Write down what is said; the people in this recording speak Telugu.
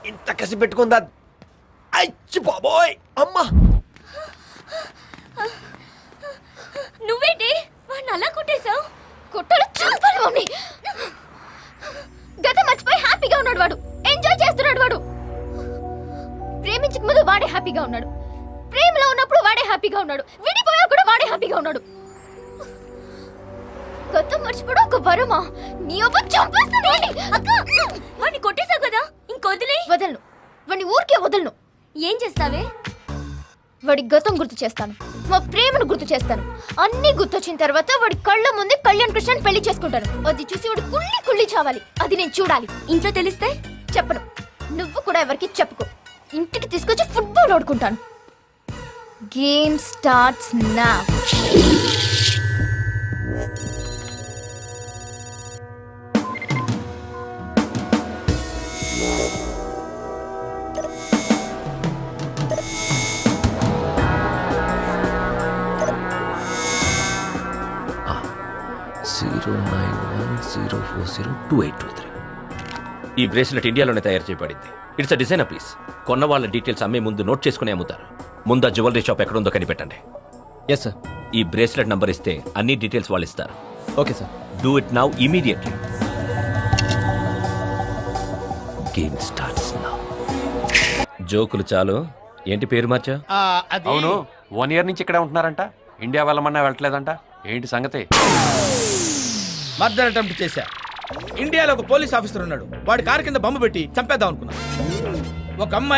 ఇంత కసి పెట్టుకుందా? అచ్చి బాబోయ్ అమ్మా! నువ్వేంటి వాడిని అలా కొట్టేశావు? కొట్టాలి చంపాలి మమ్మీ. గత మర్చిపోయి హ్యాపీగా ఉన్నాడు వాడు. ఎంజాయ్ చేస్తున్నాడు వాడు. ప్రేమించక ముందు వాడే హ్యాపీగా ఉన్నాడు. ప్రేమలో ఉన్నప్పుడు వాడే హ్యాపీగా ఉన్నాడు. విడిపోయా కూడా వాడే హ్యాపీగా ఉన్నాడు. గతం మర్చిపోవడం ఒక వరమా? నీ అవ్వ చంపేస్తాను. అక్క వాడిని కొట్టేశావు కదా, ఇంకొదిలే. వదలను, వాడిని ఊరికే వదలను. ఏం చేస్తావే? వాడి గతం గుర్తు చేస్తాను, మా ప్రేమను గుర్తు చేస్తాను. అన్ని గుర్తొచ్చిన తర్వాత వాడి కళ్ళ ముందే కళ్యాణ్ కృష్ణని పెళ్లి చేసుకుంటాను. అది చూసి వాడు కుళ్ళి కుళ్ళి చావాలి. అది నేను చూడాలి. ఇంట్లో తెలిస్తే చెప్పను. నువ్వు కూడా ఎవరికి చెప్పుకో. ఇంటికి తీసుకొచ్చి ఫుట్బాల్ ఆడుకుంటాను. Game starts now. ఈ బ్రేస్లెట్ ఇండియాలోనే తయారు చేయబడింది. It's a designer piece. కొన్న వాళ్ళ డీటెయిల్స్ అమ్మే ముందు నోట్ చేసుకుని అమ్ముతారు. ముందు ఆ జ్యువెలరీ షాప్ ఎక్కడుందో కనిపెట్టండి. Yes sir. ఈ బ్రేస్లెట్ నంబర్ ఇస్తే అన్ని డీటెయిల్స్ వాళ్ళు ఇస్తారు. Okay sir. Do it now immediately. Game starts now. జోకులు చాలు. ఏంటి పేరు మార్చా? అవును, 1 year నుంచి ఇక్కడే ఉంటున్నారంట. ఇండియా వెళ్ళమన్నా వెళ్ళట్లేదంట. ఏంటి సంగతి? మర్డర్ అటెంప్ట్ చేశా. ఇండియాలో ఒక పోలీస్ ఆఫీసర్ ఉన్నాడు. వాడి కారు కింద బొమ్మ పెట్టి చంపేద్దాం అనుకున్నా. ఒక అమ్మాయి